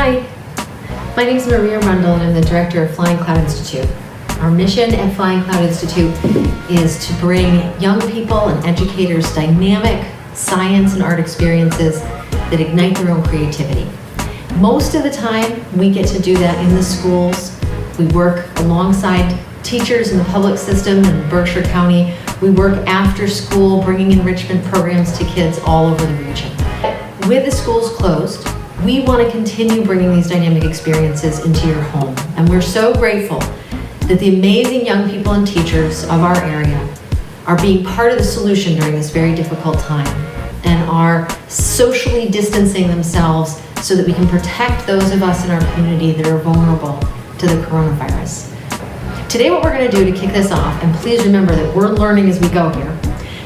Hi, my name is Maria Rundle and I'm the director of Flying Cloud Institute. Our mission at Flying Cloud Institute is to bring young people and educators dynamic science and art experiences that ignite their own creativity. Most of the time, we get to do that in the schools. We work alongside teachers in the public system in Berkshire County. We work after school, bringing enrichment programs to kids all over the region. With the schools closed, we want to continue bringing these dynamic experiences into your home. And we're so grateful that the amazing young people and teachers of our area are being part of the solution during this very difficult time and are socially distancing themselves so that we can protect those of us in our community that are vulnerable to the coronavirus. Today what we're going to do to kick this off, and please remember that we're learning as we go here.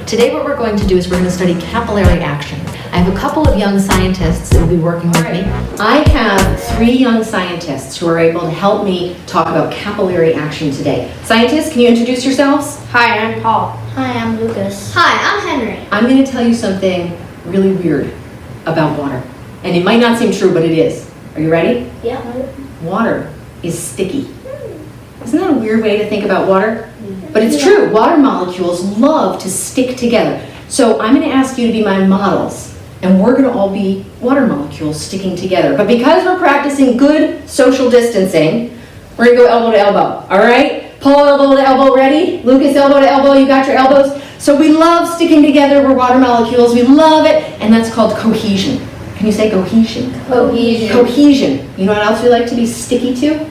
Today what we're going to do is we're going to study capillary action. I have a couple of young scientists that will be working with me. I have 3 young scientists who are able to help me talk about capillary action today. Scientists, can you introduce yourselves? Hi, I'm Paul. Hi, I'm Lucas. Hi, I'm Henry. I'm going to tell you something really weird about water. And it might not seem true, but it is. Are you ready? Yeah. Water is sticky. Isn't that a weird way to think about water? But it's true. Water molecules love to stick together. So I'm going to ask you to be my models. And we're going to all be water molecules sticking together. But because we're practicing good social distancing, we're going to go elbow to elbow. All right? Paul, elbow to elbow, ready? Lucas, elbow to elbow, you got your elbows? So we love sticking together. We're water molecules. We love it. And that's called cohesion. Can you say cohesion? Cohesion. Cohesion. You know what else we like to be sticky to?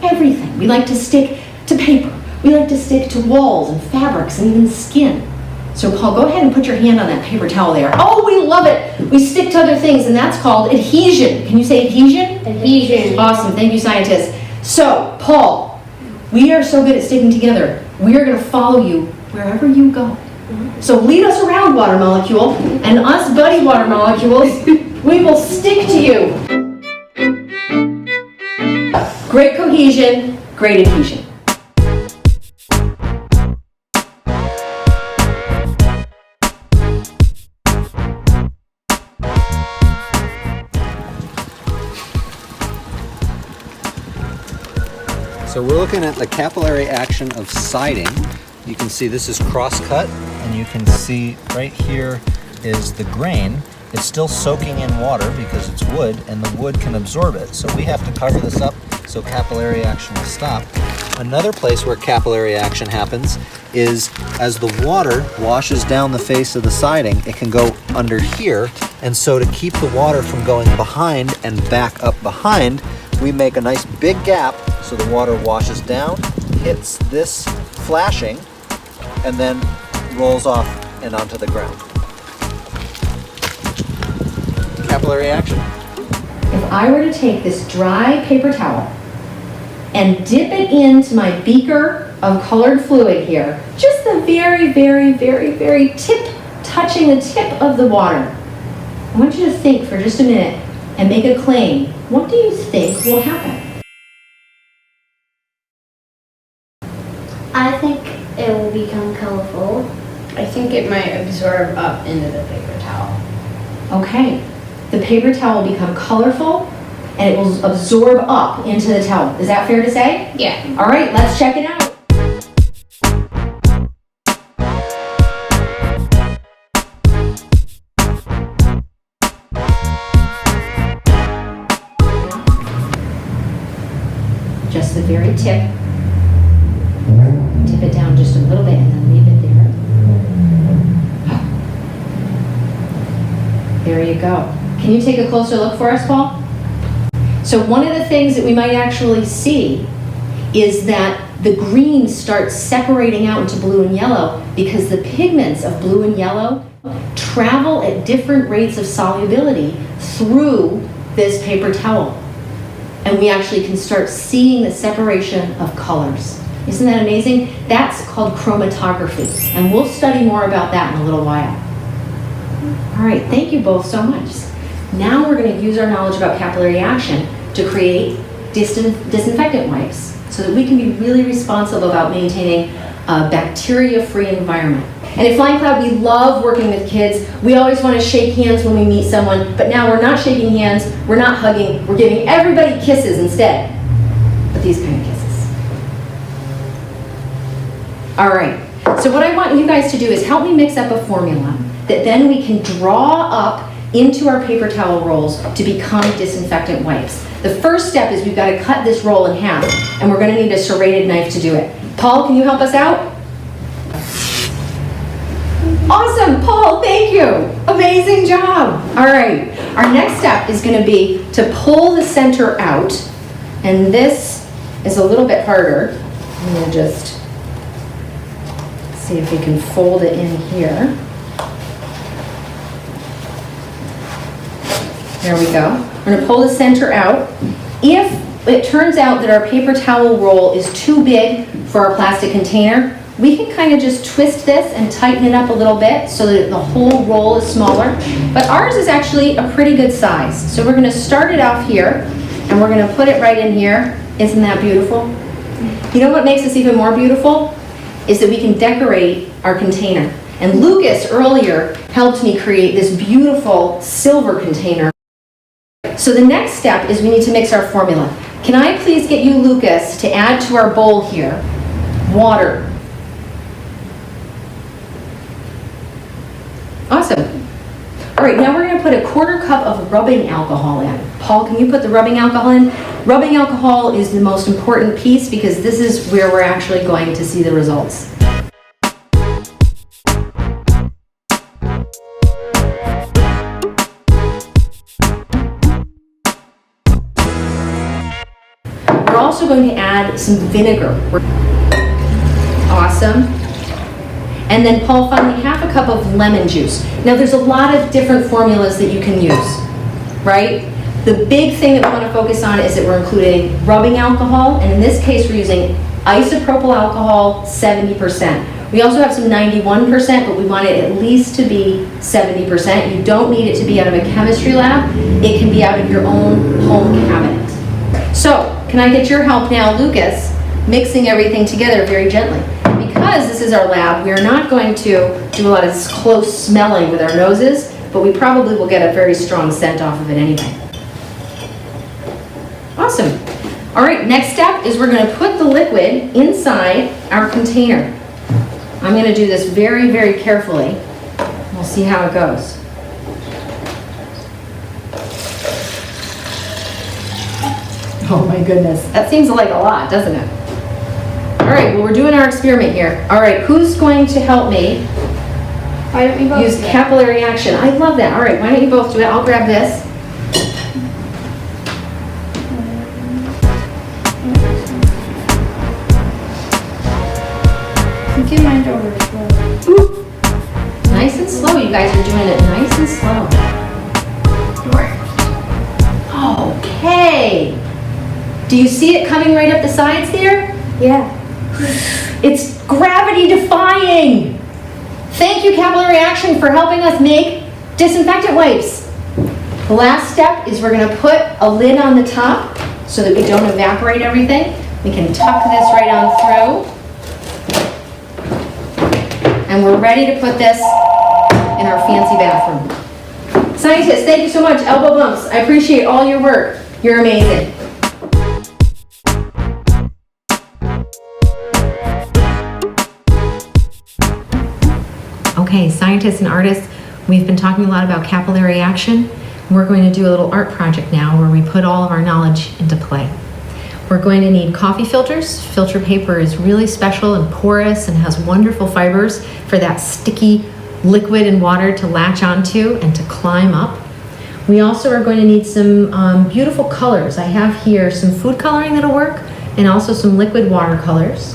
Everything. We like to stick to paper. We like to stick to walls and fabrics and even skin. So Paul, go ahead and put your hand on that paper towel there. Oh, we love it. We stick to other things, and that's called adhesion. Can you say adhesion? Adhesion. Awesome. Thank you, scientists. So, Paul, we are so good at sticking together. We are going to follow you wherever you go. So lead us around, water molecule, and us buddy water molecules, we will stick to you. Great cohesion, great adhesion. So we're looking at the capillary action of siding. You can see this is cross-cut, and you can see right here is the grain. It's still soaking in water because it's wood, and the wood can absorb it. So we have to cover this up so capillary action will stop. Another place where capillary action happens is as the water washes down the face of the siding, it can go under here. And so to keep the water from going behind and back up behind, we make a nice big gap so the water washes down, hits this flashing, and then rolls off and onto the ground. Capillary action. If I were to take this dry paper towel and dip it into my beaker of colored fluid here, just the very, very, very, very tip, touching the tip of the water, I want you to think for just a minute and make a claim. What do you think will happen? I think it will become colorful. I think it might absorb up into the paper towel. Okay, the paper towel will become colorful and it will absorb up into the towel. Is that fair to say? Yeah. All right, let's check it out. Just the very tip. Dip it down just a little bit and then leave it there. There you go. Can you take a closer look for us, Paul? So one of the things that we might actually see is that the green starts separating out into blue and yellow because the pigments of blue and yellow travel at different rates of solubility through this paper towel. And we actually can start seeing the separation of colors. Isn't that amazing? That's called chromatography. And we'll study more about that in a little while. All right, thank you both so much. Now we're going to use our knowledge about capillary action to create disinfectant wipes so that we can be really responsible about maintaining a bacteria-free environment. And at Flying Cloud, we love working with kids. We always want to shake hands when we meet someone, but now we're not shaking hands, we're not hugging, we're giving everybody kisses instead. But these kind of kisses. All right, so what I want you guys to do is help me mix up a formula that then we can draw up into our paper towel rolls to become disinfectant wipes. The first step is we've got to cut this roll in half, and we're going to need a serrated knife to do it. Paul, can you help us out? Awesome, Paul, thank you. Amazing job. All right, our next step is going to be to pull the center out, and this is a little bit harder. I'm going to just see if we can fold it in here. There we go. We're going to pull the center out. If it turns out that our paper towel roll is too big for our plastic container, we can kind of just twist this and tighten it up a little bit so that the whole roll is smaller. But ours is actually a pretty good size. So we're going to start it off here, and we're going to put it right in here. Isn't that beautiful? You know what makes this even more beautiful? Is that we can decorate our container. And Lucas earlier helped me create this beautiful silver container. So the next step is we need to mix our formula. Can I please get you, Lucas, to add to our bowl here water? Awesome. All right, now we're going to put a 1/4 cup of rubbing alcohol in. Paul, can you put the rubbing alcohol in? Rubbing alcohol is the most important piece because this is where we're actually going to see the results. We're also going to add some vinegar. Awesome. And then Paul, finally, 1/2 cup of lemon juice. Now there's a lot of different formulas that you can use, right? The big thing that we want to focus on is that we're including rubbing alcohol, and in this case we're using isopropyl alcohol 70%. We also have some 91%, but we want it at least to be 70%. You don't need it to be out of a chemistry lab. It can be out of your own home cabinet. So, can I get your help now, Lucas, mixing everything together very gently? Because this is our lab, we are not going to do a lot of close smelling with our noses, but we probably will get a very strong scent off of it anyway. Awesome. All right, next step is we're going to put the liquid inside our container. I'm going to do this very, very carefully. We'll see how it goes. Oh my goodness, that seems like a lot, doesn't it? All right, well, we're doing our experiment here. All right, who's going to help me Why don't we both use do it? capillary action? I love that. All right, why don't you both do it? I'll grab this. Get mine over slow. Ooh. Nice and slow. You guys are doing it nice and slow. Okay. Do you see it coming right up the sides there? Yeah. It's gravity defying. Thank you, Capillary Action, for helping us make disinfectant wipes. The last step is we're going to put a lid on the top so that we don't evaporate everything. We can tuck this right on through. And we're ready to put this in our fancy bathroom. Scientists, thank you so much. Elbow bumps. I appreciate all your work. You're amazing. Okay, scientists and artists, we've been talking a lot about capillary action. We're going to do a little art project now where we put all of our knowledge into play. We're going to need coffee filters. Filter paper is really special and porous and has wonderful fibers for that sticky liquid and water to latch onto and to climb up. We also are going to need some beautiful colors. I have here some food coloring that'll work and also some liquid watercolors.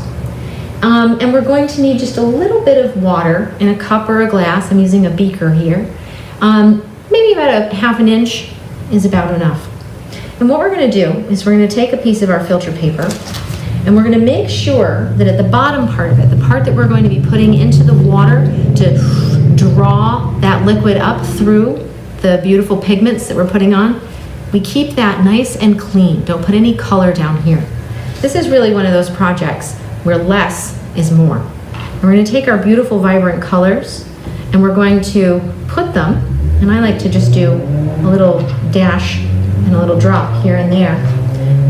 And we're going to need just a little bit of water in a cup or a glass. I'm using a beaker here. Maybe about a 1/2 inch is about enough. And what we're going to do is we're going to take a piece of our filter paper and we're going to make sure that at the bottom part of it, the part that we're going to be putting into the water to draw that liquid up through the beautiful pigments that we're putting on, we keep that nice and clean. Don't put any color down here. This is really one of those projects where less is more. And we're going to take our beautiful vibrant colors and we're going to put them, and I like to just do a little dash and a little drop here and there.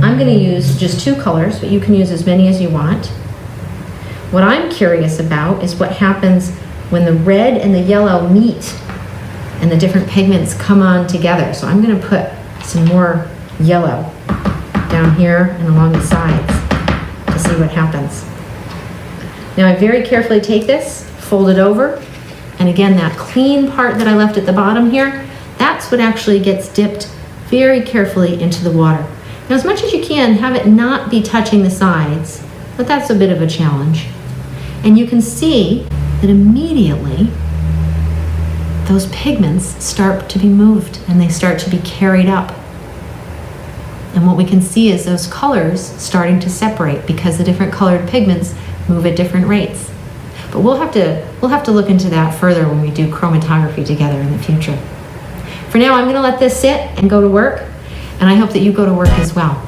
I'm going to use just 2 colors, but you can use as many as you want. What I'm curious about is what happens when the red and the yellow meet and the different pigments come on together. So I'm going to put some more yellow down here and along the sides to see what happens. Now I very carefully take this, fold it over, and again that clean part that I left at the bottom here, that's what actually gets dipped very carefully into the water. Now as much as you can, have it not be touching the sides, but that's a bit of a challenge. And you can see that immediately those pigments start to be moved and they start to be carried up. And what we can see is those colors starting to separate because the different colored pigments move at different rates. But we'll have to look into that further when we do chromatography together in the future. For now, I'm going to let this sit and go to work, and I hope that you go to work as well.